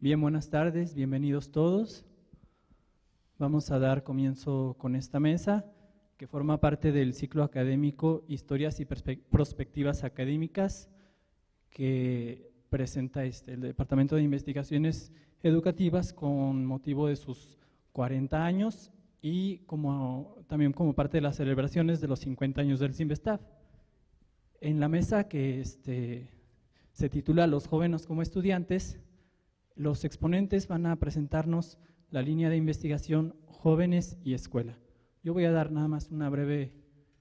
Bien, buenas tardes, bienvenidos todos. Vamos a dar comienzo con esta mesa que forma parte del ciclo académico Historias y Prospectivas Académicas que presenta el Departamento de Investigaciones Educativas con motivo de sus 40 años y también como parte de las celebraciones de los 50 años del CIMBESTAB. En la mesa que se titula Los jóvenes como estudiantes, los exponentes van a presentarnos la línea de investigación Jóvenes y Escuela. Yo voy a dar nada más una breve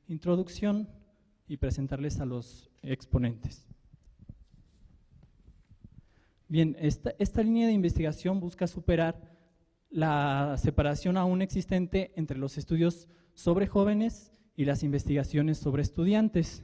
introducción y presentarles a los exponentes. Bien, esta línea de investigación busca superar la separación aún existente entre los estudios sobre jóvenes y las investigaciones sobre estudiantes.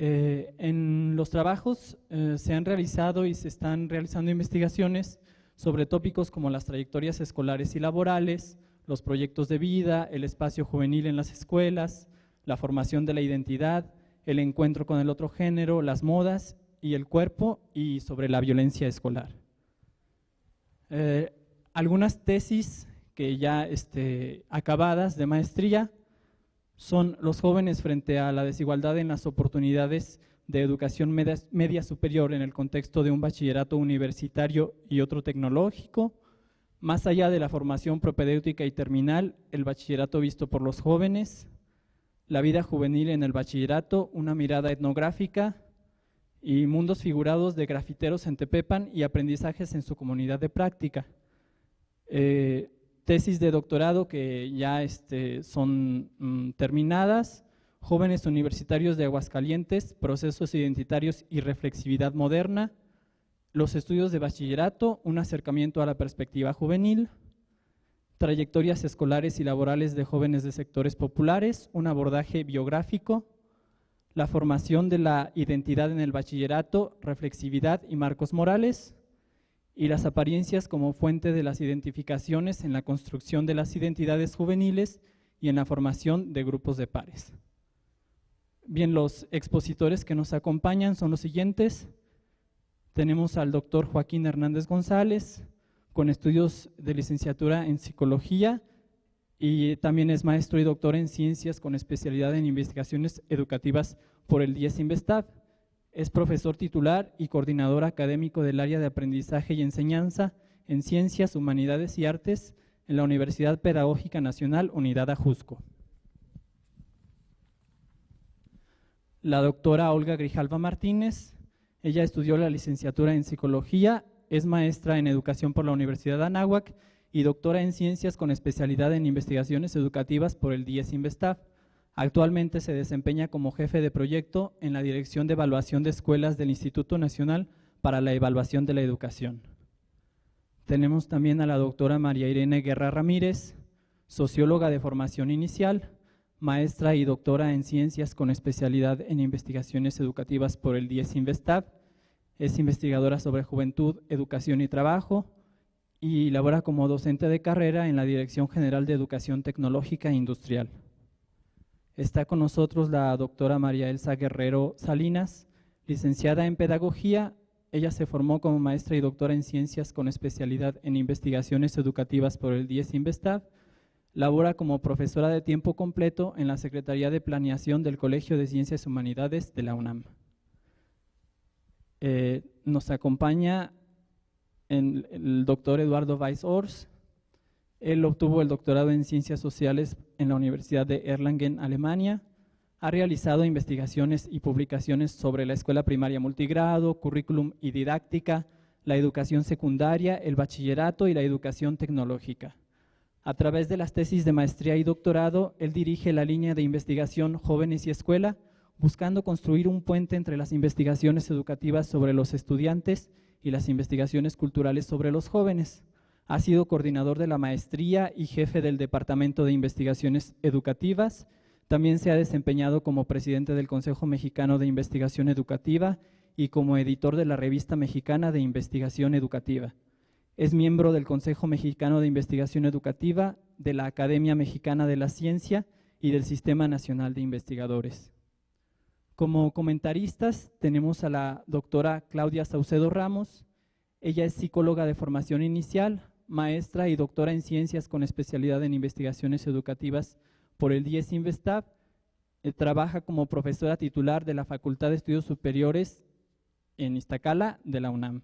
En los trabajos se han realizado y se están realizando investigaciones sobre tópicos como las trayectorias escolares y laborales, los proyectos de vida, el espacio juvenil en las escuelas, la formación de la identidad, el encuentro con el otro género, las modas y el cuerpo y sobre la violencia escolar. Algunas tesis que ya acabadas de maestría son los jóvenes frente a la desigualdad en las oportunidades de educación media superior en el contexto de un bachillerato universitario y otro tecnológico, más allá de la formación propedéutica y terminal, el bachillerato visto por los jóvenes, la vida juvenil en el bachillerato, una mirada etnográfica y mundos figurados de grafiteros en Tepepan y aprendizajes en su comunidad de práctica. Tesis de doctorado que ya son terminadas, jóvenes universitarios de Aguascalientes, procesos identitarios y reflexividad moderna, los estudios de bachillerato, un acercamiento a la perspectiva juvenil, trayectorias escolares y laborales de jóvenes de sectores populares, un abordaje biográfico, la formación de la identidad en el bachillerato, reflexividad y marcos morales, y las apariencias como fuente de las identificaciones en la construcción de las identidades juveniles y en la formación de grupos de pares. Bien, los expositores que nos acompañan son los siguientes. Tenemos al doctor Joaquín Hernández González, con estudios de licenciatura en psicología y también es maestro y doctor en ciencias con especialidad en investigaciones educativas por el CIMBESTAB. Es profesor titular y coordinador académico del área de aprendizaje y enseñanza en Ciencias, Humanidades y Artes en la Universidad Pedagógica Nacional, Unidad Ajusco. La doctora Olga Grijalva Martínez, ella estudió la licenciatura en Psicología, es maestra en Educación por la Universidad de Anáhuac y doctora en Ciencias con especialidad en Investigaciones Educativas por el CIMBESTAB. Actualmente se desempeña como jefe de proyecto en la Dirección de Evaluación de Escuelas del Instituto Nacional para la Evaluación de la Educación. Tenemos también a la doctora María Irene Guerra Ramírez, socióloga de formación inicial, maestra y doctora en Ciencias con especialidad en Investigaciones Educativas por el CIMBESTAB, es investigadora sobre juventud, educación y trabajo y labora como docente de carrera en la Dirección General de Educación Tecnológica e Industrial. Está con nosotros la doctora María Elsa Guerrero Salinas, licenciada en Pedagogía. Ella se formó como maestra y doctora en Ciencias con especialidad en Investigaciones Educativas por el CIMBESTAB. Labora como profesora de tiempo completo en la Secretaría de Planeación del Colegio de Ciencias y Humanidades de la UNAM. Nos acompaña el doctor Eduardo Weiss-Ors. Él obtuvo el doctorado en Ciencias Sociales en la Universidad de Erlangen, Alemania. Ha realizado investigaciones y publicaciones sobre la escuela primaria multigrado, currículum y didáctica, la educación secundaria, el bachillerato y la educación tecnológica. A través de las tesis de maestría y doctorado, él dirige la línea de investigación Jóvenes y Escuela, buscando construir un puente entre las investigaciones educativas sobre los estudiantes y las investigaciones culturales sobre los jóvenes. Ha sido coordinador de la maestría y jefe del Departamento de Investigaciones Educativas. También se ha desempeñado como presidente del Consejo Mexicano de Investigación Educativa y como editor de la Revista Mexicana de Investigación Educativa. Es miembro del Consejo Mexicano de Investigación Educativa, de la Academia Mexicana de la Ciencia y del Sistema Nacional de Investigadores. Como comentaristas tenemos a la doctora Claudia Saucedo Ramos. Ella es psicóloga de formación inicial, maestra y doctora en ciencias con especialidad en investigaciones educativas por el DIES Investap. Trabaja como profesora titular de la Facultad de Estudios Superiores en Iztacala de la UNAM.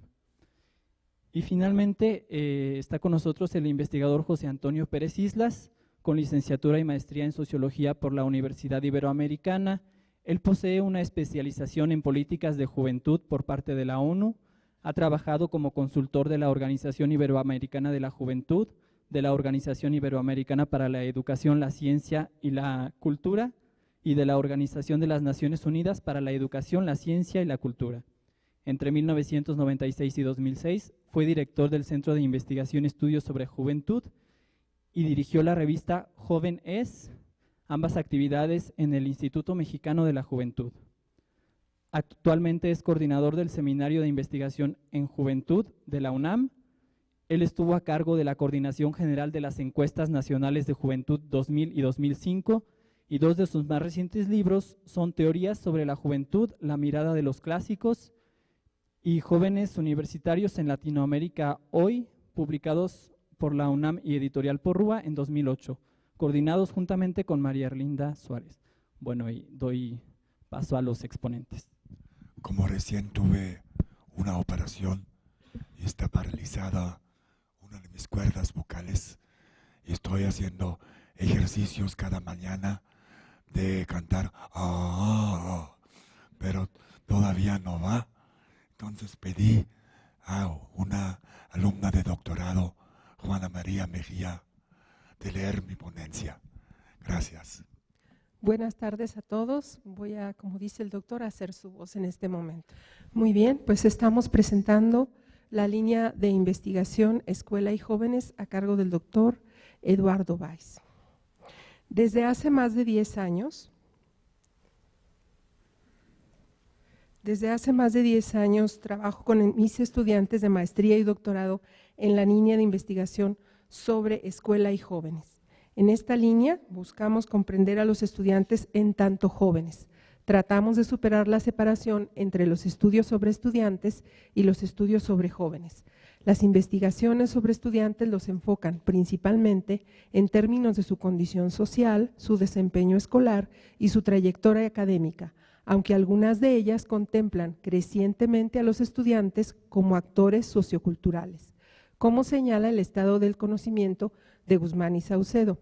Y finalmente está con nosotros el investigador José Antonio Pérez Islas, con licenciatura y maestría en Sociología por la Universidad Iberoamericana. Él posee una especialización en políticas de juventud por parte de la ONU. Ha trabajado como consultor de la Organización Iberoamericana de la Juventud, de la Organización Iberoamericana para la Educación, la Ciencia y la Cultura y de la Organización de las Naciones Unidas para la Educación, la Ciencia y la Cultura. Entre 1996 y 2006 fue director del Centro de Investigación y Estudios sobre Juventud y dirigió la revista Joven Es, ambas actividades en el Instituto Mexicano de la Juventud. Actualmente es coordinador del Seminario de Investigación en Juventud de la UNAM. Él estuvo a cargo de la Coordinación General de las Encuestas Nacionales de Juventud 2000 y 2005, y dos de sus más recientes libros son Teorías sobre la Juventud, la mirada de los clásicos, y Jóvenes Universitarios en Latinoamérica Hoy, publicados por la UNAM y Editorial Porrúa en 2008, coordinados juntamente con María Erlinda Suárez. Bueno, y doy paso a los exponentes. Como recién tuve una operación y está paralizada una de mis cuerdas vocales, y estoy haciendo ejercicios cada mañana de cantar, pero todavía no va. Entonces pedí a una alumna de doctorado, Juana María Mejía, de leer mi ponencia. Gracias. Buenas tardes a todos. Voy a, como dice el doctor, a hacer su voz en este momento. Muy bien, pues estamos presentando la línea de investigación Escuela y Jóvenes a cargo del doctor Eduardo Valls. Desde hace más de 10 años, trabajo con mis estudiantes de maestría y doctorado en la línea de investigación sobre escuela y jóvenes. En esta línea buscamos comprender a los estudiantes en tanto jóvenes. Tratamos de superar la separación entre los estudios sobre estudiantes y los estudios sobre jóvenes. Las investigaciones sobre estudiantes los enfocan principalmente en términos de su condición social, su desempeño escolar y su trayectoria académica, aunque algunas de ellas contemplan crecientemente a los estudiantes como actores socioculturales, como señala el estado del conocimiento de Guzmán y Saucedo.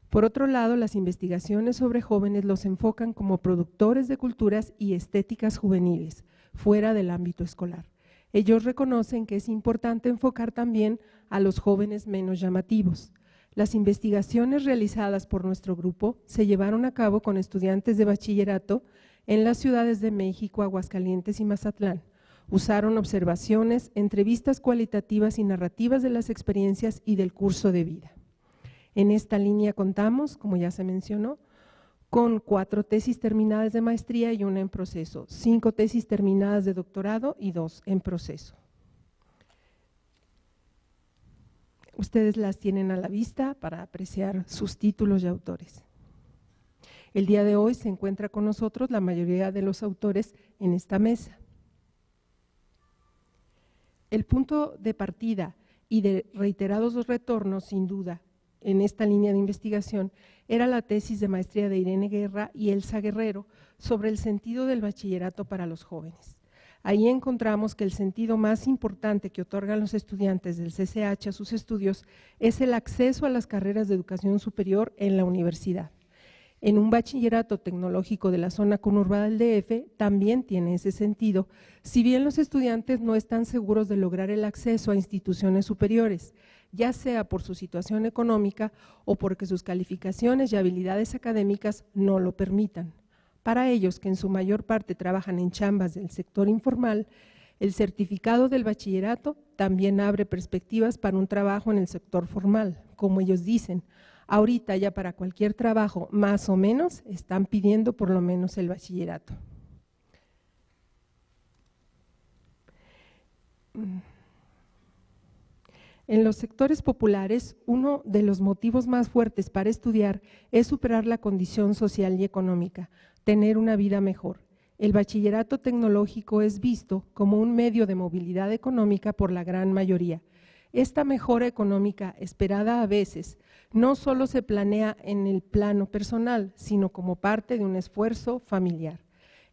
Por otro lado, las investigaciones sobre jóvenes los enfocan como productores de culturas y estéticas juveniles, fuera del ámbito escolar. Ellos reconocen que es importante enfocar también a los jóvenes menos llamativos. Las investigaciones realizadas por nuestro grupo se llevaron a cabo con estudiantes de bachillerato en las ciudades de México, Aguascalientes y Mazatlán. Usaron observaciones, entrevistas cualitativas y narrativas de las experiencias y del curso de vida. En esta línea contamos, como ya se mencionó, con 4 tesis terminadas de maestría y 1 en proceso, 5 tesis terminadas de doctorado y 2 en proceso. Ustedes las tienen a la vista para apreciar sus títulos y autores. El día de hoy se encuentra con nosotros la mayoría de los autores en esta mesa. El punto de partida y de reiterados retornos, sin duda, en esta línea de investigación, era la tesis de maestría de Irene Guerra y Elsa Guerrero sobre el sentido del bachillerato para los jóvenes. Ahí encontramos que el sentido más importante que otorgan los estudiantes del CCH a sus estudios es el acceso a las carreras de educación superior en la universidad. En un bachillerato tecnológico de la zona conurbada del DF también tiene ese sentido, si bien los estudiantes no están seguros de lograr el acceso a instituciones superiores, ya sea por su situación económica o porque sus calificaciones y habilidades académicas no lo permitan. Para ellos, que en su mayor parte trabajan en chambas del sector informal, el certificado del bachillerato también abre perspectivas para un trabajo en el sector formal, como ellos dicen. Ahorita ya para cualquier trabajo, más o menos, están pidiendo por lo menos el bachillerato. En los sectores populares, uno de los motivos más fuertes para estudiar es superar la condición social y económica, tener una vida mejor. El bachillerato tecnológico es visto como un medio de movilidad económica por la gran mayoría. Esta mejora económica, esperada a veces, no solo se planea en el plano personal, sino como parte de un esfuerzo familiar.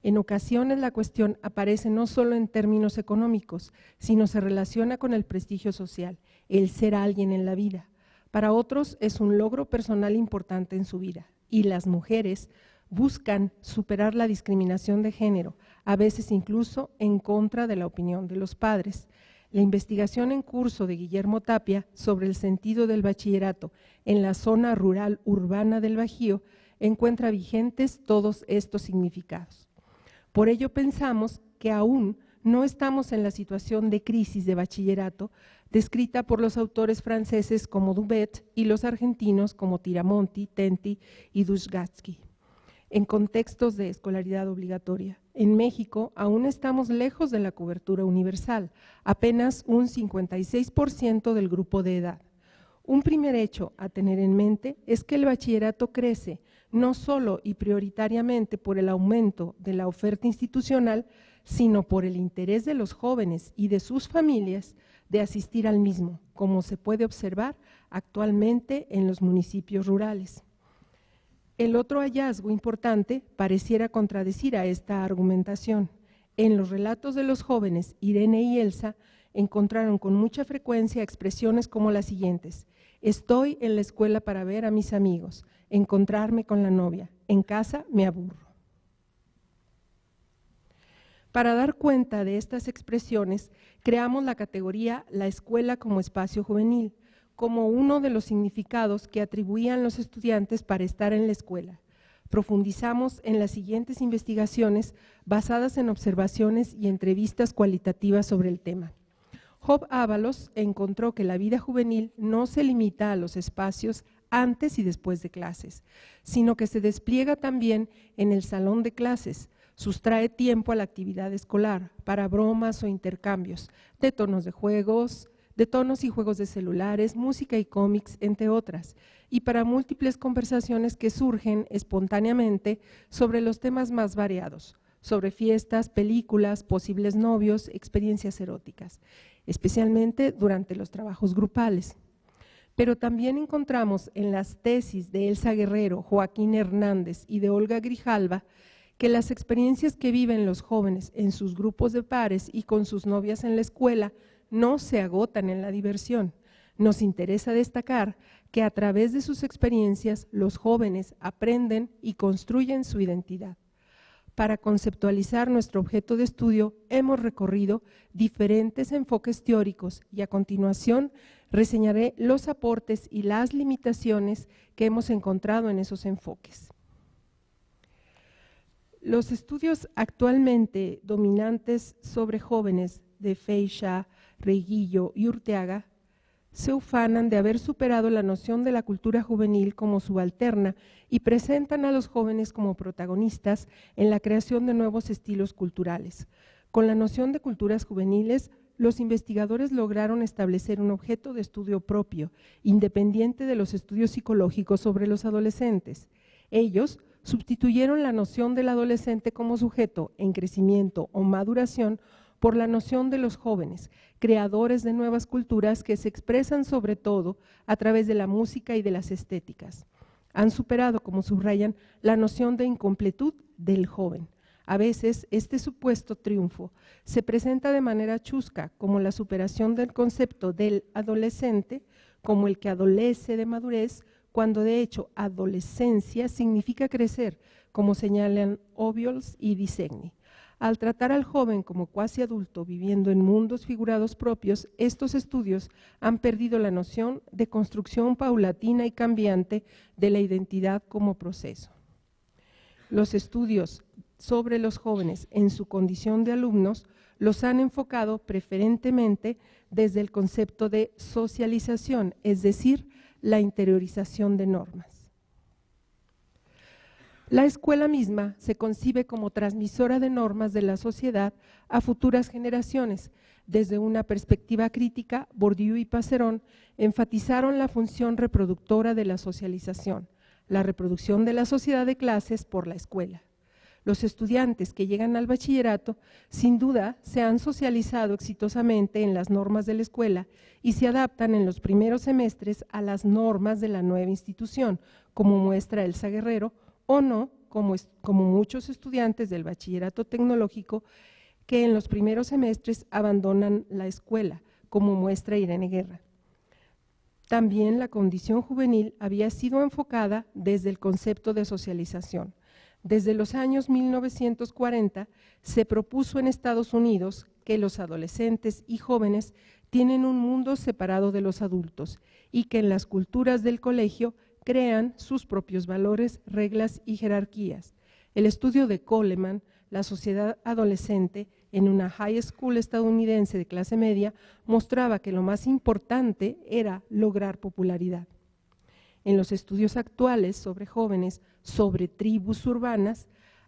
En ocasiones la cuestión aparece no solo en términos económicos, sino se relaciona con el prestigio social, el ser alguien en la vida. Para otros es un logro personal importante en su vida, y las mujeres buscan superar la discriminación de género, a veces incluso en contra de la opinión de los padres. La investigación en curso de Guillermo Tapia sobre el sentido del bachillerato en la zona rural urbana del Bajío encuentra vigentes todos estos significados. Por ello pensamos que aún no estamos en la situación de crisis de bachillerato descrita por los autores franceses como Dubet y los argentinos como Tiramonti, Tenti y Dusgatsky. En contextos de escolaridad obligatoria, en México aún estamos lejos de la cobertura universal, apenas un 56% del grupo de edad. Un primer hecho a tener en mente es que el bachillerato crece no solo y prioritariamente por el aumento de la oferta institucional, sino por el interés de los jóvenes y de sus familias de asistir al mismo, como se puede observar actualmente en los municipios rurales. El otro hallazgo importante pareciera contradecir a esta argumentación. En los relatos de los jóvenes, Irene y Elsa encontraron con mucha frecuencia expresiones como las siguientes: estoy en la escuela para ver a mis amigos, encontrarme con la novia, en casa me aburro. Para dar cuenta de estas expresiones, creamos la categoría La escuela como espacio juvenil, como uno de los significados que atribuían los estudiantes para estar en la escuela. Profundizamos en las siguientes investigaciones basadas en observaciones y entrevistas cualitativas sobre el tema. Job Ábalos encontró que la vida juvenil no se limita a los espacios antes y después de clases, sino que se despliega también en el salón de clases, sustrae tiempo a la actividad escolar para bromas o intercambios de tonos y juegos de celulares, música y cómics, entre otras, y para múltiples conversaciones que surgen espontáneamente sobre los temas más variados, sobre fiestas, películas, posibles novios, experiencias eróticas, especialmente durante los trabajos grupales. Pero también encontramos en las tesis de Elsa Guerrero, Joaquín Hernández y de Olga Grijalva que las experiencias que viven los jóvenes en sus grupos de pares y con sus novias en la escuela no se agotan en la diversión. Nos interesa destacar que a través de sus experiencias los jóvenes aprenden y construyen su identidad. Para conceptualizar nuestro objeto de estudio hemos recorrido diferentes enfoques teóricos y a continuación reseñaré los aportes y las limitaciones que hemos encontrado en esos enfoques. Los estudios actualmente dominantes sobre jóvenes de Feixa, Reguillo y Urteaga se ufanan de haber superado la noción de la cultura juvenil como subalterna y presentan a los jóvenes como protagonistas en la creación de nuevos estilos culturales. Con la noción de culturas juveniles, los investigadores lograron establecer un objeto de estudio propio, independiente de los estudios psicológicos sobre los adolescentes. Ellos sustituyeron la noción del adolescente como sujeto en crecimiento o maduración por la noción de los jóvenes, creadores de nuevas culturas que se expresan sobre todo a través de la música y de las estéticas. Han superado, como subrayan, la noción de incompletud del joven. A veces este supuesto triunfo se presenta de manera chusca como la superación del concepto del adolescente, como el que adolece de madurez, cuando de hecho adolescencia significa crecer, como señalan Obiols y Disegni. Al tratar al joven como cuasi adulto viviendo en mundos figurados propios, estos estudios han perdido la noción de construcción paulatina y cambiante de la identidad como proceso. Los estudios sobre los jóvenes en su condición de alumnos los han enfocado preferentemente desde el concepto de socialización, es decir, la interiorización de normas. La escuela misma se concibe como transmisora de normas de la sociedad a futuras generaciones. Desde una perspectiva crítica, Bourdieu y Passerón enfatizaron la función reproductora de la socialización, la reproducción de la sociedad de clases por la escuela. Los estudiantes que llegan al bachillerato, sin duda, se han socializado exitosamente en las normas de la escuela y se adaptan en los primeros semestres a las normas de la nueva institución, como muestra Elsa Guerrero, o no, como muchos estudiantes del bachillerato tecnológico que en los primeros semestres abandonan la escuela, como muestra Irene Guerra. También la condición juvenil había sido enfocada desde el concepto de socialización. Desde los años 1940 se propuso en Estados Unidos que los adolescentes y jóvenes tienen un mundo separado de los adultos y que en las culturas del colegio crean sus propios valores, reglas y jerarquías. El estudio de Coleman, La sociedad adolescente, en una high school estadounidense de clase media, mostraba que lo más importante era lograr popularidad. En los estudios actuales sobre jóvenes, sobre tribus urbanas,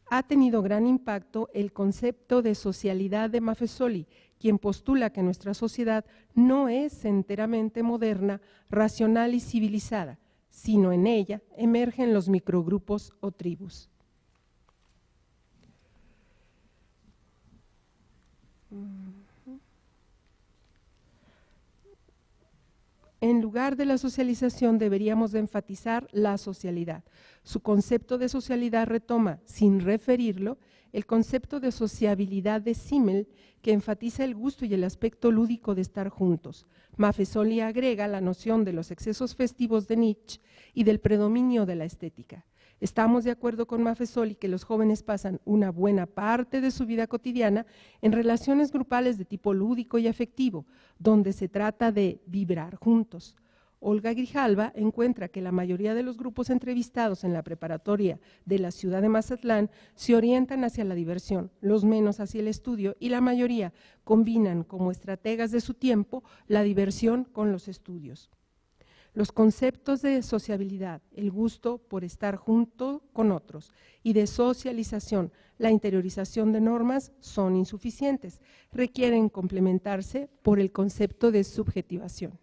ha tenido gran impacto el concepto de socialidad de Maffesoli, quien postula que nuestra sociedad no es enteramente moderna, racional y civilizada, sino en ella emergen los microgrupos o tribus. En lugar de la socialización deberíamos de enfatizar la socialidad. Su concepto de socialidad retoma, sin referirlo, el concepto de sociabilidad de Simmel, que enfatiza el gusto y el aspecto lúdico de estar juntos. Maffesoli agrega la noción de los excesos festivos de Nietzsche y del predominio de la estética. Estamos de acuerdo con Maffesoli que los jóvenes pasan una buena parte de su vida cotidiana en relaciones grupales de tipo lúdico y afectivo, donde se trata de vibrar juntos. Olga Grijalva encuentra que la mayoría de los grupos entrevistados en la preparatoria de la ciudad de Mazatlán se orientan hacia la diversión, los menos hacia el estudio, y la mayoría combinan como estrategas de su tiempo la diversión con los estudios. Los conceptos de sociabilidad, el gusto por estar junto con otros, y de socialización, la interiorización de normas, son insuficientes, requieren complementarse por el concepto de subjetivación.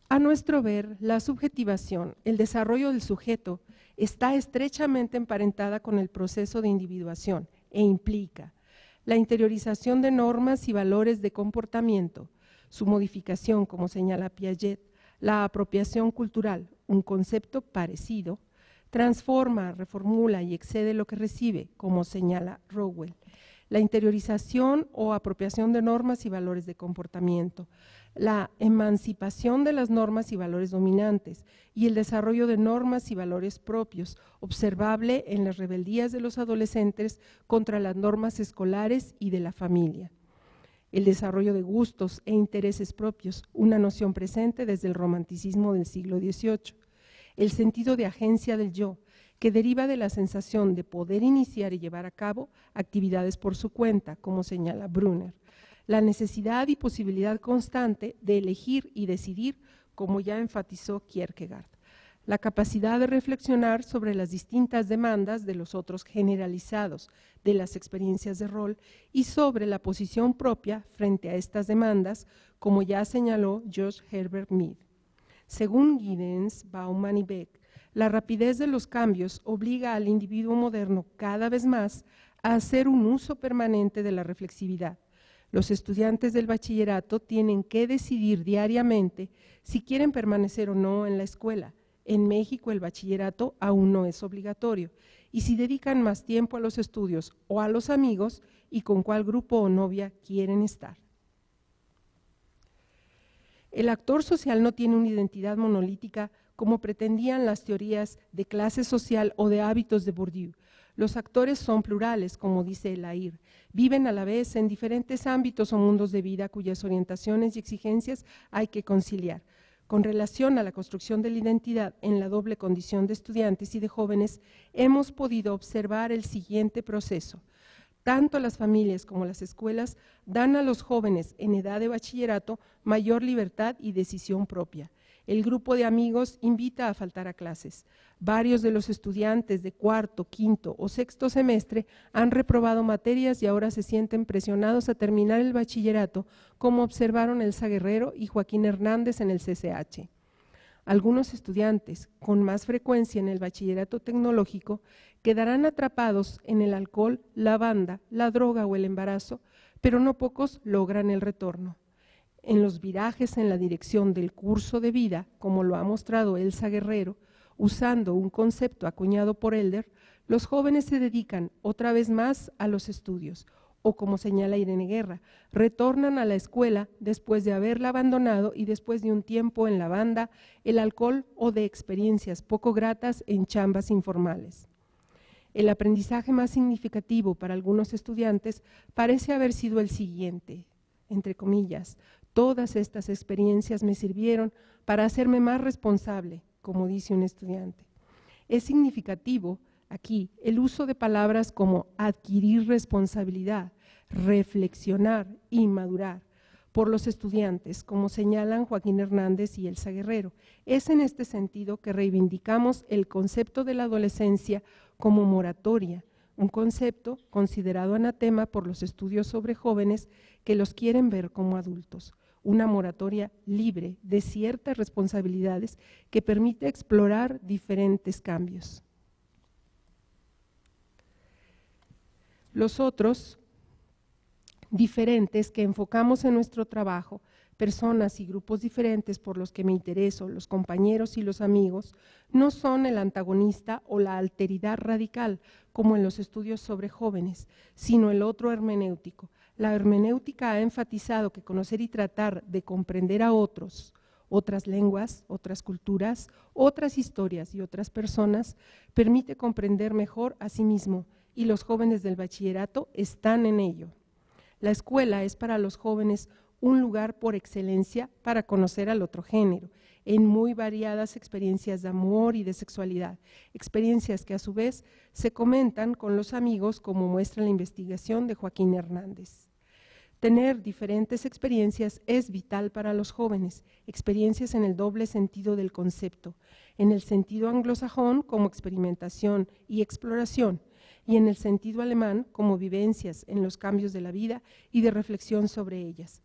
A nuestro ver, la subjetivación, el desarrollo del sujeto, está estrechamente emparentada con el proceso de individuación e implica la interiorización de normas y valores de comportamiento, su modificación, como señala Piaget, la apropiación cultural, un concepto parecido, transforma, reformula y excede lo que recibe, como señala Rowell, la interiorización o apropiación de normas y valores de comportamiento, la emancipación de las normas y valores dominantes y el desarrollo de normas y valores propios, observable en las rebeldías de los adolescentes contra las normas escolares y de la familia. El desarrollo de gustos e intereses propios, una noción presente desde el romanticismo del siglo XVIII. El sentido de agencia del yo, que deriva de la sensación de poder iniciar y llevar a cabo actividades por su cuenta, como señala Brunner. La necesidad y posibilidad constante de elegir y decidir, como ya enfatizó Kierkegaard. La capacidad de reflexionar sobre las distintas demandas de los otros generalizados, de las experiencias de rol y sobre la posición propia frente a estas demandas, como ya señaló George Herbert Mead. Según Giddens, Bauman y Beck, la rapidez de los cambios obliga al individuo moderno cada vez más a hacer un uso permanente de la reflexividad. Los estudiantes del bachillerato tienen que decidir diariamente si quieren permanecer o no en la escuela. En México el bachillerato aún no es obligatorio, y si dedican más tiempo a los estudios o a los amigos y con cuál grupo o novia quieren estar. El actor social no tiene una identidad monolítica como pretendían las teorías de clase social o de hábitos de Bourdieu. Los actores son plurales, como dice Lair, viven a la vez en diferentes ámbitos o mundos de vida cuyas orientaciones y exigencias hay que conciliar. Con relación a la construcción de la identidad en la doble condición de estudiantes y de jóvenes, hemos podido observar el siguiente proceso. Tanto las familias como las escuelas dan a los jóvenes en edad de bachillerato mayor libertad y decisión propia. El grupo de amigos invita a faltar a clases. Varios de los estudiantes de cuarto, quinto o sexto semestre han reprobado materias y ahora se sienten presionados a terminar el bachillerato, como observaron Elsa Guerrero y Joaquín Hernández en el CCH. Algunos estudiantes, con más frecuencia en el bachillerato tecnológico, quedarán atrapados en el alcohol, la banda, la droga o el embarazo, pero no pocos logran el retorno. En los virajes en la dirección del curso de vida, como lo ha mostrado Elsa Guerrero, usando un concepto acuñado por Elder, los jóvenes se dedican otra vez más a los estudios, o como señala Irene Guerra, retornan a la escuela después de haberla abandonado y después de un tiempo en la banda, el alcohol o de experiencias poco gratas en chambas informales. El aprendizaje más significativo para algunos estudiantes parece haber sido el siguiente, entre comillas: todas estas experiencias me sirvieron para hacerme más responsable, como dice un estudiante. Es significativo aquí el uso de palabras como adquirir responsabilidad, reflexionar y madurar por los estudiantes, como señalan Joaquín Hernández y Elsa Guerrero. Es en este sentido que reivindicamos el concepto de la adolescencia como moratoria, un concepto considerado anatema por los estudios sobre jóvenes que los quieren ver como adultos. Una moratoria libre de ciertas responsabilidades que permite explorar diferentes cambios. Los otros diferentes que enfocamos en nuestro trabajo, personas y grupos diferentes por los que me intereso, los compañeros y los amigos, no son el antagonista o la alteridad radical, como en los estudios sobre jóvenes, sino el otro hermenéutico. La hermenéutica ha enfatizado que conocer y tratar de comprender a otros, otras lenguas, otras culturas, otras historias y otras personas, permite comprender mejor a sí mismo, y los jóvenes del bachillerato están en ello. La escuela es para los jóvenes un lugar por excelencia para conocer al otro género, en muy variadas experiencias de amor y de sexualidad, experiencias que a su vez se comentan con los amigos, como muestra la investigación de Joaquín Hernández. Tener diferentes experiencias es vital para los jóvenes, experiencias en el doble sentido del concepto, en el sentido anglosajón como experimentación y exploración, y en el sentido alemán como vivencias en los cambios de la vida y de reflexión sobre ellas.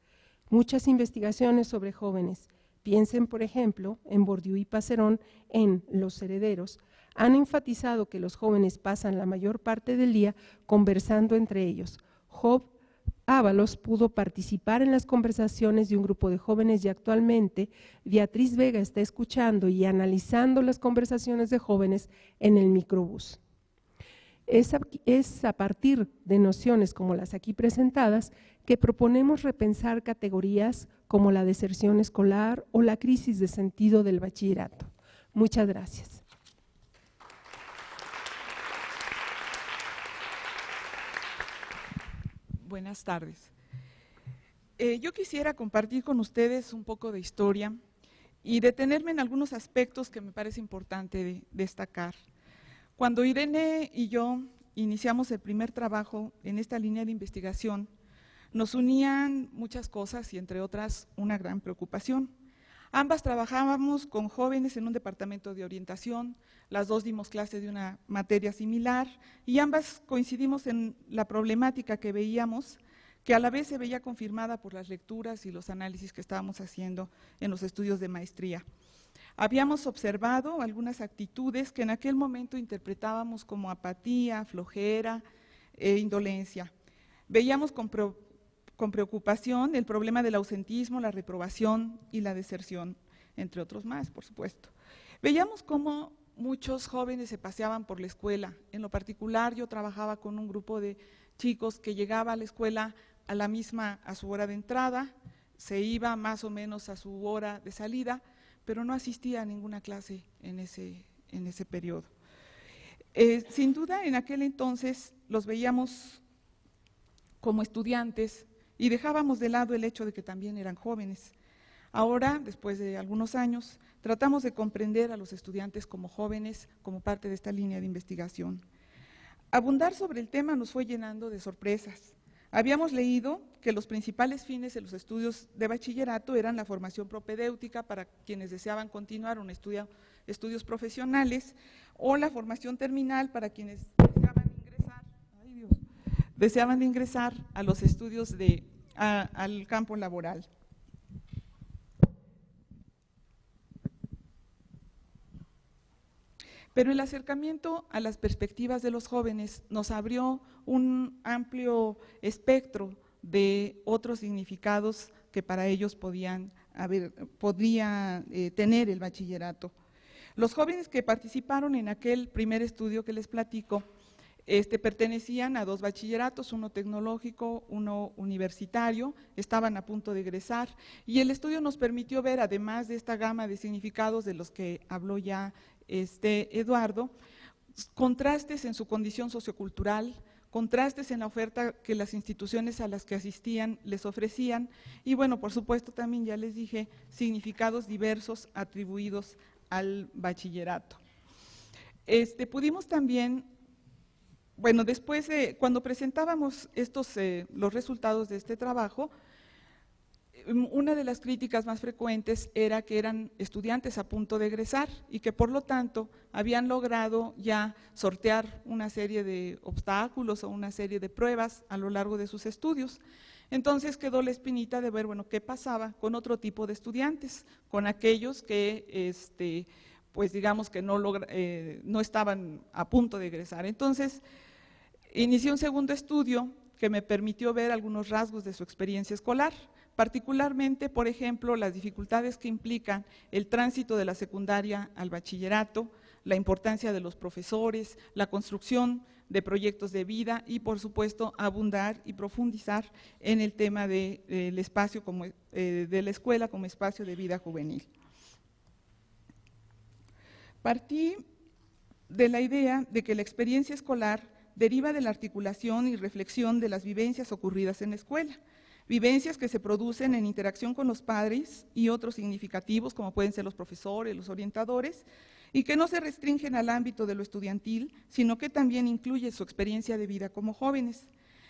Muchas investigaciones sobre jóvenes, piensen por ejemplo en Bourdieu y Passerón en Los herederos, han enfatizado que los jóvenes pasan la mayor parte del día conversando entre ellos. Job Ábalos pudo participar en las conversaciones de un grupo de jóvenes y actualmente Beatriz Vega está escuchando y analizando las conversaciones de jóvenes en el microbús. Es a partir de nociones como las aquí presentadas que proponemos repensar categorías como la deserción escolar o la crisis de sentido del bachillerato. Muchas gracias. Buenas tardes. Yo quisiera compartir con ustedes un poco de historia y detenerme en algunos aspectos que me parece importante destacar. Cuando Irene y yo iniciamos el primer trabajo en esta línea de investigación, nos unían muchas cosas y entre otras una gran preocupación. Ambas trabajábamos con jóvenes en un departamento de orientación, las dos dimos clase de una materia similar y ambas coincidimos en la problemática que veíamos, que a la vez se veía confirmada por las lecturas y los análisis que estábamos haciendo en los estudios de maestría. Habíamos observado algunas actitudes que en aquel momento interpretábamos como apatía, flojera e indolencia. Veíamos con preocupación el problema del ausentismo, la reprobación y la deserción, entre otros más, por supuesto. Veíamos cómo muchos jóvenes se paseaban por la escuela. En lo particular, yo trabajaba con un grupo de chicos que llegaba a la escuela a su hora de entrada, se iba más o menos a su hora de salida, pero no asistía a ninguna clase en ese periodo. Sin duda, en aquel entonces los veíamos como estudiantes y dejábamos de lado el hecho de que también eran jóvenes. Ahora, después de algunos años, tratamos de comprender a los estudiantes como jóvenes, como parte de esta línea de investigación. Abundar sobre el tema nos fue llenando de sorpresas. Habíamos leído que los principales fines de los estudios de bachillerato eran la formación propedéutica para quienes deseaban continuar estudios profesionales o la formación terminal para quienes deseaban ingresar a los estudios al campo laboral. Pero el acercamiento a las perspectivas de los jóvenes nos abrió un amplio espectro de otros significados que para ellos podía tener el bachillerato. Los jóvenes que participaron en aquel primer estudio que les platico, pertenecían a 2 bachilleratos, uno tecnológico, uno universitario, estaban a punto de egresar, y el estudio nos permitió ver, además de esta gama de significados de los que habló ya Eduardo, contrastes en su condición sociocultural, contrastes en la oferta que las instituciones a las que asistían les ofrecían, y bueno, por supuesto también ya les dije, significados diversos atribuidos al bachillerato. Pudimos también, bueno, después cuando presentábamos los resultados de este trabajo, una de las críticas más frecuentes era que eran estudiantes a punto de egresar y que por lo tanto habían logrado ya sortear una serie de obstáculos o una serie de pruebas a lo largo de sus estudios. Entonces quedó la espinita de ver, bueno, qué pasaba con otro tipo de estudiantes, con aquellos que, pues digamos que no estaban a punto de egresar. Entonces, inicié un segundo estudio que me permitió ver algunos rasgos de su experiencia escolar, particularmente, por ejemplo, las dificultades que implican el tránsito de la secundaria al bachillerato, la importancia de los profesores, la construcción de proyectos de vida y, por supuesto, abundar y profundizar en el tema del espacio de la escuela como espacio de vida juvenil. Partí de la idea de que la experiencia escolar deriva de la articulación y reflexión de las vivencias ocurridas en la escuela, vivencias que se producen en interacción con los padres y otros significativos, como pueden ser los profesores, los orientadores, y que no se restringen al ámbito de lo estudiantil, sino que también incluye su experiencia de vida como jóvenes.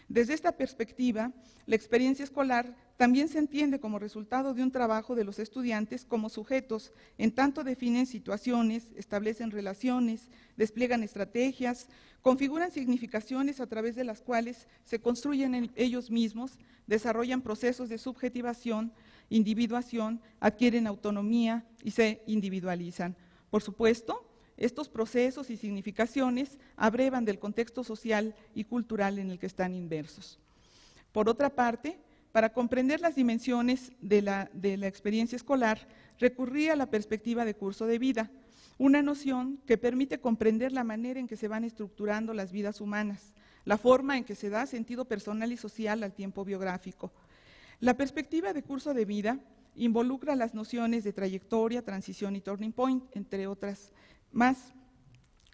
Desde esta perspectiva, la experiencia escolar también se entiende como resultado de un trabajo de los estudiantes como sujetos, en tanto definen situaciones, establecen relaciones, despliegan estrategias, configuran significaciones a través de las cuales se construyen ellos mismos, desarrollan procesos de subjetivación, individuación, adquieren autonomía y se individualizan. Por supuesto, estos procesos y significaciones abrevan del contexto social y cultural en el que están inmersos. Por otra parte, para comprender las dimensiones de la experiencia escolar, recurrí a la perspectiva de curso de vida, una noción que permite comprender la manera en que se van estructurando las vidas humanas, la forma en que se da sentido personal y social al tiempo biográfico. La perspectiva de curso de vida involucra las nociones de trayectoria, transición y turning point, entre otras más.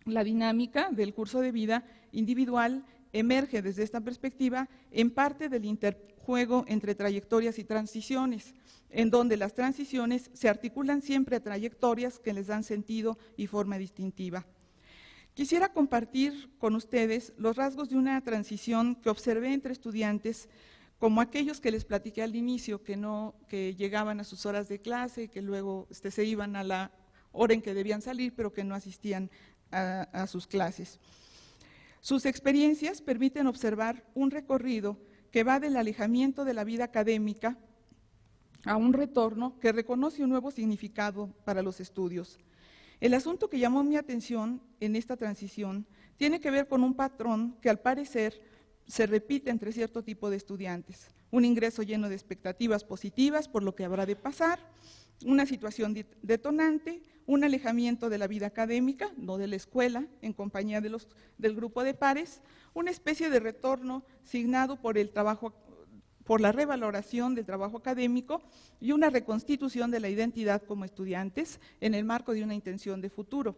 La dinámica del curso de vida individual emerge desde esta perspectiva en parte del interjuego entre trayectorias y transiciones, en donde las transiciones se articulan siempre a trayectorias que les dan sentido y forma distintiva. Quisiera compartir con ustedes los rasgos de una transición que observé entre estudiantes, como aquellos que les platiqué al inicio, que llegaban a sus horas de clase, que luego se iban a la hora en que debían salir, pero que no asistían a sus clases. Sus experiencias permiten observar un recorrido que va del alejamiento de la vida académica a un retorno que reconoce un nuevo significado para los estudios. El asunto que llamó mi atención en esta transición tiene que ver con un patrón que al parecer se repite entre cierto tipo de estudiantes. Un ingreso lleno de expectativas positivas por lo que habrá de pasar, una situación detonante, un alejamiento de la vida académica, no de la escuela, en compañía del grupo de pares, una especie de retorno signado por la revaloración del trabajo académico y una reconstitución de la identidad como estudiantes en el marco de una intención de futuro.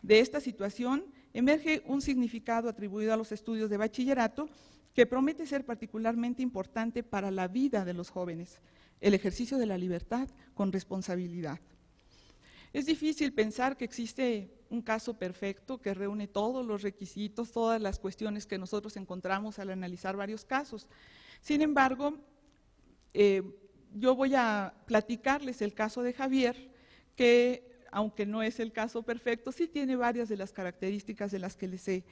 De esta situación emerge un significado atribuido a los estudios de bachillerato que promete ser particularmente importante para la vida de los jóvenes, el ejercicio de la libertad con responsabilidad. Es difícil pensar que existe un caso perfecto que reúne todos los requisitos, todas las cuestiones que nosotros encontramos al analizar varios casos. Sin embargo, yo voy a platicarles el caso de Javier, que aunque no es el caso perfecto, sí tiene varias de las características de las que les he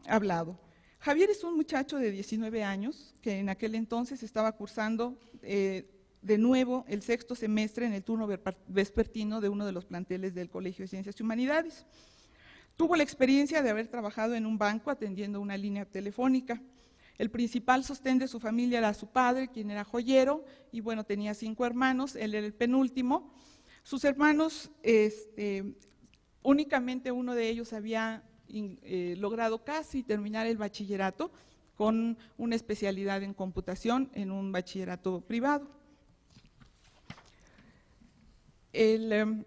hablado. Javier es un muchacho de 19 años que en aquel entonces estaba cursando de nuevo el sexto semestre en el turno vespertino de uno de los planteles del Colegio de Ciencias y Humanidades. Tuvo la experiencia de haber trabajado en un banco atendiendo una línea telefónica. El principal sostén de su familia era su padre, quien era joyero, y bueno, tenía 5 hermanos, él era el penúltimo. Sus hermanos, únicamente uno de ellos había logrado casi terminar el bachillerato con una especialidad en computación en un bachillerato privado. En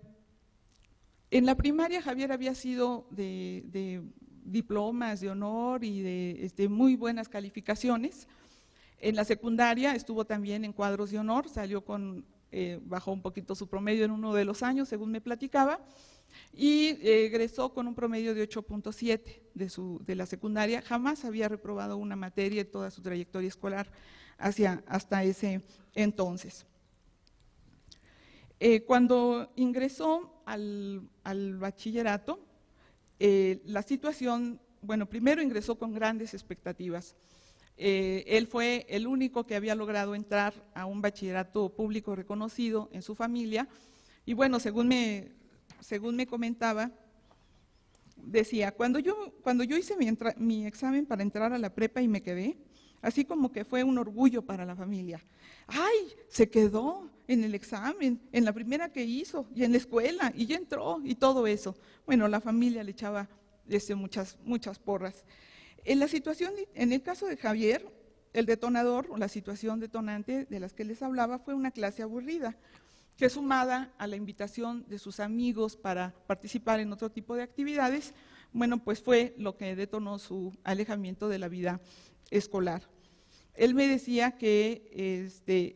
la primaria Javier había sido de diplomas de honor y de muy buenas calificaciones. En la secundaria estuvo también en cuadros de honor, bajó un poquito su promedio en uno de los años, según me platicaba, y egresó con un promedio de 8.7 de la secundaria. Jamás había reprobado una materia en toda su trayectoria escolar hasta ese entonces. Cuando ingresó al bachillerato, la situación, bueno, primero ingresó con grandes expectativas. Él fue el único que había logrado entrar a un bachillerato público reconocido en su familia, y bueno, según me comentaba, decía, cuando yo hice mi examen para entrar a la prepa y me quedé, así como que fue un orgullo para la familia. ¡Ay! Se quedó en el examen, en la primera que hizo, y en la escuela, y ya entró, y todo eso. Bueno, la familia le echaba muchas porras. En el caso de Javier, el detonador, o la situación detonante de las que les hablaba, fue una clase aburrida, que sumada a la invitación de sus amigos para participar en otro tipo de actividades, bueno, pues fue lo que detonó su alejamiento de la vida escolar. Él me decía que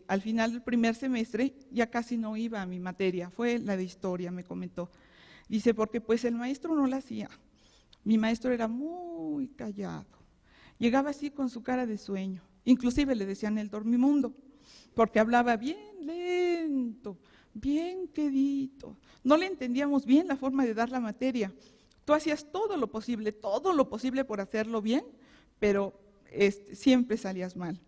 al final del primer semestre ya casi no iba a mi materia, fue la de historia, me comentó. Dice, porque pues el maestro no la hacía, mi maestro era muy callado, llegaba así con su cara de sueño, inclusive le decían el dormimundo, porque hablaba bien lento, bien quedito, no le entendíamos bien la forma de dar la materia. Tú hacías todo lo posible por hacerlo bien, pero siempre salías mal.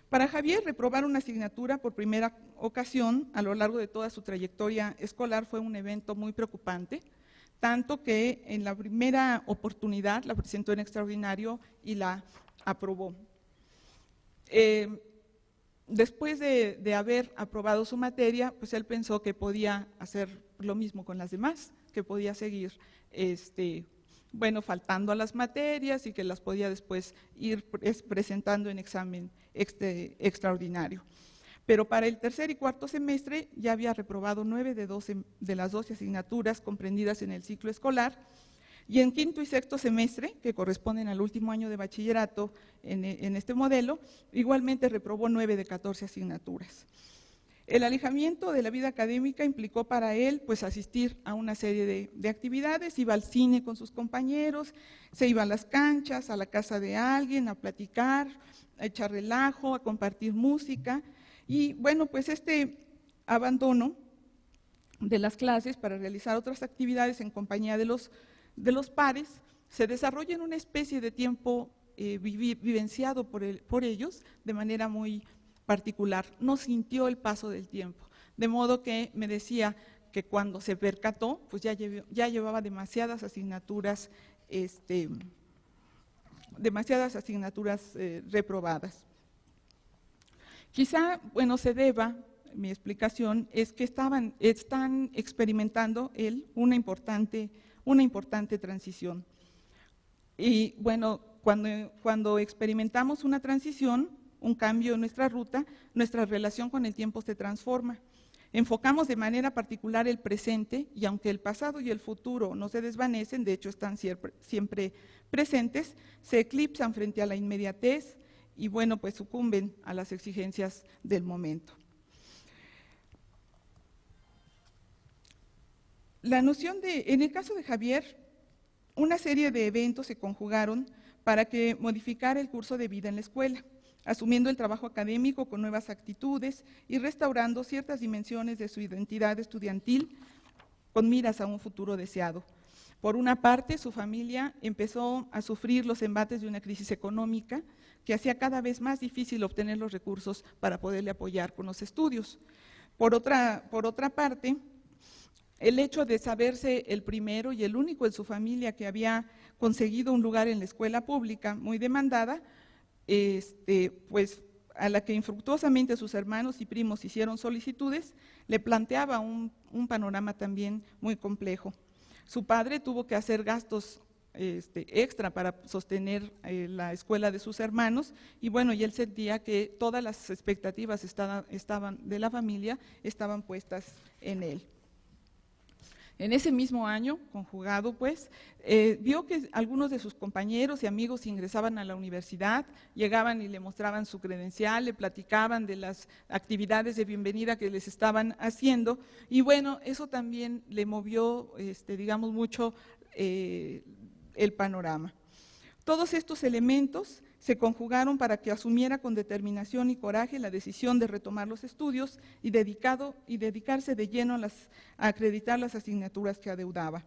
Para Javier, reprobar una asignatura por primera ocasión a lo largo de toda su trayectoria escolar fue un evento muy preocupante, tanto que en la primera oportunidad la presentó en extraordinario y la aprobó. Después de haber aprobado su materia, pues él pensó que podía hacer lo mismo con las demás, que podía seguir faltando a las materias y que las podía después ir presentando en examen extraordinario. Pero para el tercer y cuarto semestre ya había reprobado 9 de las 12 asignaturas comprendidas en el ciclo escolar, y en quinto y sexto semestre, que corresponden al último año de bachillerato en este modelo, igualmente reprobó 9 de 14 asignaturas. El alejamiento de la vida académica implicó para él pues asistir a una serie de actividades, iba al cine con sus compañeros, se iba a las canchas, a la casa de alguien, a platicar, a echar relajo, a compartir música, y bueno, pues este abandono de las clases para realizar otras actividades en compañía de los pares se desarrolla en una especie de tiempo vivenciado por ellos de manera muy particular, no sintió el paso del tiempo, de modo que me decía que cuando se percató, pues ya llevaba demasiadas asignaturas reprobadas. Quizá, bueno, se deba, mi explicación es que están experimentando una importante transición. Y bueno, cuando experimentamos una transición, un cambio en nuestra ruta, nuestra relación con el tiempo se transforma. Enfocamos de manera particular el presente, y aunque el pasado y el futuro no se desvanecen, de hecho están siempre presentes, se eclipsan frente a la inmediatez y bueno, pues sucumben a las exigencias del momento. En el caso de Javier, una serie de eventos se conjugaron para que modificara el curso de vida en la escuela, asumiendo el trabajo académico con nuevas actitudes y restaurando ciertas dimensiones de su identidad estudiantil con miras a un futuro deseado. Por una parte, su familia empezó a sufrir los embates de una crisis económica que hacía cada vez más difícil obtener los recursos para poderle apoyar con los estudios. Por otra parte, el hecho de saberse el primero y el único en su familia que había conseguido un lugar en la escuela pública muy demandada, pues a la que infructuosamente sus hermanos y primos hicieron solicitudes, le planteaba un panorama también muy complejo. Su padre tuvo que hacer gastos extra para sostener la escuela de sus hermanos, y bueno, y él sentía que todas las expectativas de la familia estaban puestas en él. En ese mismo año, conjugado pues, vio que algunos de sus compañeros y amigos ingresaban a la universidad, llegaban y le mostraban su credencial, le platicaban de las actividades de bienvenida que les estaban haciendo, y bueno, eso también le movió, digamos, mucho el panorama. Todos estos elementos se conjugaron para que asumiera con determinación y coraje la decisión de retomar los estudios y dedicarse de lleno a acreditar las asignaturas que adeudaba.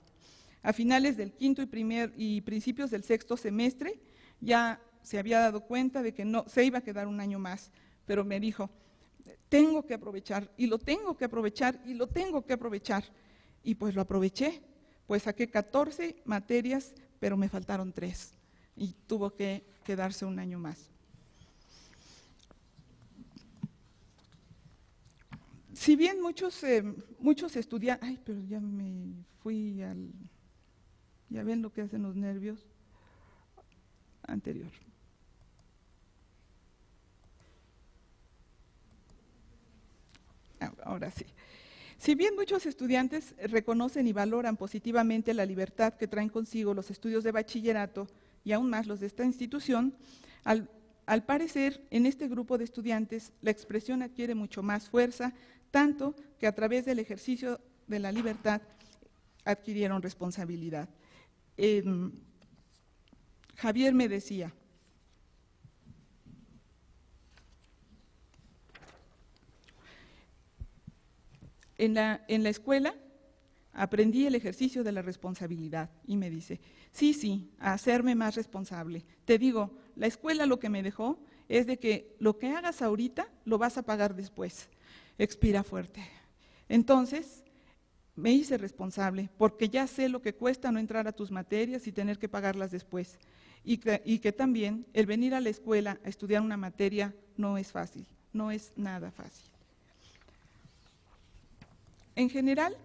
A finales del quinto y principios del sexto semestre ya se había dado cuenta de que no se iba a quedar un año más, pero me dijo, tengo que aprovechar, y lo tengo que aprovechar, y lo tengo que aprovechar. Y pues lo aproveché, pues saqué 14 materias, pero me faltaron 3. Y tuvo que quedarse un año más. Si bien muchos estudiantes, ay, pero ya me fui ya ven lo que hacen los nervios, anterior. Ahora sí. Si bien muchos estudiantes reconocen y valoran positivamente la libertad que traen consigo los estudios de bachillerato, y aún más los de esta institución, al parecer, en este grupo de estudiantes la expresión adquiere mucho más fuerza, tanto que a través del ejercicio de la libertad adquirieron responsabilidad. Javier me decía, en la escuela aprendí el ejercicio de la responsabilidad, y me dice, sí, a hacerme más responsable. Te digo, la escuela lo que me dejó es de que lo que hagas ahorita lo vas a pagar después. Expira fuerte. Entonces, me hice responsable, porque ya sé lo que cuesta no entrar a tus materias y tener que pagarlas después. Y que también el venir a la escuela a estudiar una materia no es fácil, no es nada fácil. En general,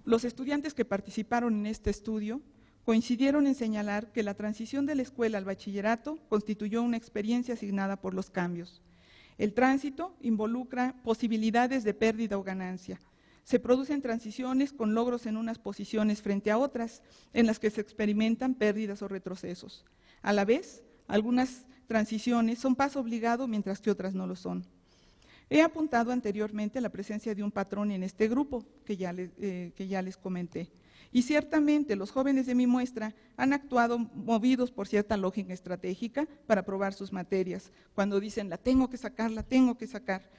los estudiantes que participaron en este estudio coincidieron en señalar que la transición de la escuela al bachillerato constituyó una experiencia asignada por los cambios. El tránsito involucra posibilidades de pérdida o ganancia. Se producen transiciones con logros en unas posiciones frente a otras, en las que se experimentan pérdidas o retrocesos. A la vez, algunas transiciones son paso obligado, mientras que otras no lo son. He apuntado anteriormente la presencia de un patrón en este grupo, que ya les comenté. Y ciertamente los jóvenes de mi muestra han actuado movidos por cierta lógica estratégica para aprobar sus materias, cuando dicen, la tengo que sacar.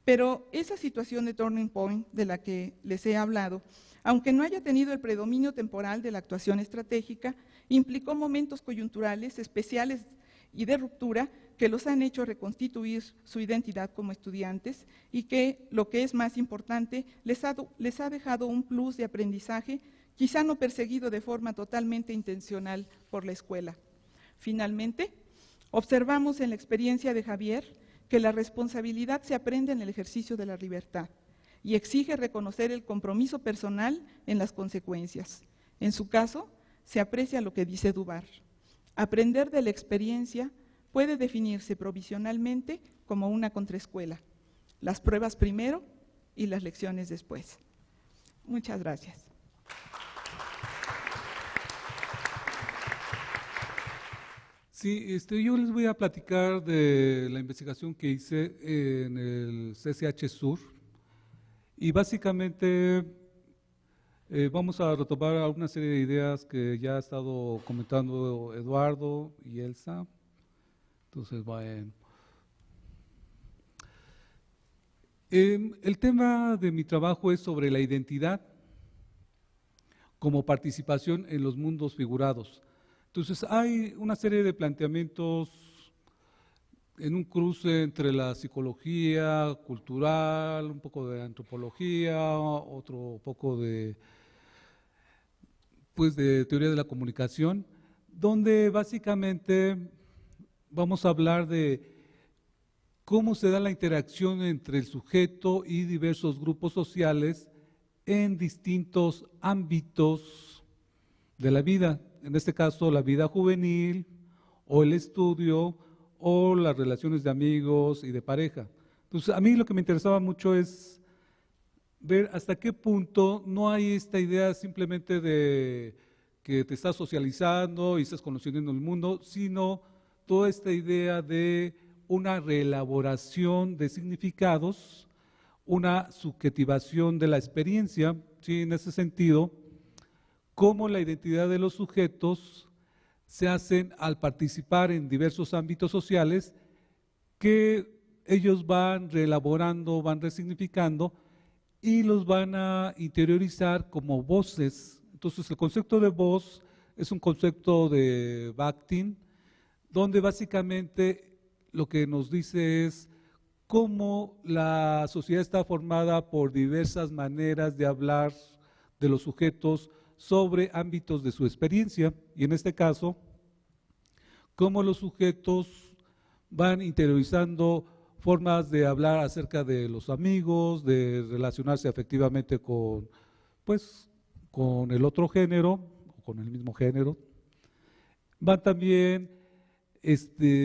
Pero esa situación de turning point de la que les he hablado, aunque no haya tenido el predominio temporal de la actuación estratégica, implicó momentos coyunturales especiales y de ruptura que los han hecho reconstituir su identidad como estudiantes y que, lo que es más importante, les ha dejado un plus de aprendizaje, quizá no perseguido de forma totalmente intencional por la escuela. Finalmente, observamos en la experiencia de Javier que la responsabilidad se aprende en el ejercicio de la libertad y exige reconocer el compromiso personal en las consecuencias. En su caso, se aprecia lo que dice Dubar. Aprender de la experiencia puede definirse provisionalmente como una contraescuela. Las pruebas primero y las lecciones después. Muchas gracias. Sí, yo les voy a platicar de la investigación que hice en el CCH Sur y básicamente vamos a retomar alguna serie de ideas que ya ha estado comentando Eduardo y Elsa. Entonces, bueno. El tema de mi trabajo es sobre la identidad como participación en los mundos figurados. Entonces hay una serie de planteamientos en un cruce entre la psicología cultural, un poco de antropología, otro poco de, pues, de teoría de la comunicación, donde básicamente vamos a hablar de cómo se da la interacción entre el sujeto y diversos grupos sociales en distintos ámbitos de la vida, en este caso la vida juvenil o el estudio o las relaciones de amigos y de pareja. Entonces, a mí lo que me interesaba mucho es ver hasta qué punto no hay esta idea simplemente de que te estás socializando y estás conociendo el mundo, sino toda esta idea de una reelaboración de significados, una subjetivación de la experiencia, ¿sí? En ese sentido, cómo la identidad de los sujetos se hacen al participar en diversos ámbitos sociales que ellos van reelaborando, van resignificando y los van a interiorizar como voces. Entonces el concepto de voz es un concepto de Bakhtin, donde básicamente lo que nos dice es cómo la sociedad está formada por diversas maneras de hablar de los sujetos sobre ámbitos de su experiencia, y en este caso, cómo los sujetos van interiorizando formas de hablar acerca de los amigos, de relacionarse afectivamente con, pues, con el otro género, o con el mismo género. Van también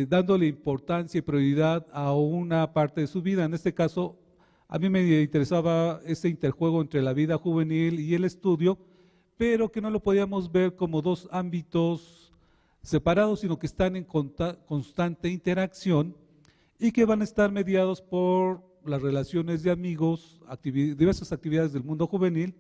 dándole importancia y prioridad a una parte de su vida. En este caso, a mí me interesaba ese interjuego entre la vida juvenil y el estudio, pero que no lo podíamos ver como dos ámbitos separados, sino que están en constante interacción y que van a estar mediados por las relaciones de amigos, diversas actividades del mundo juvenil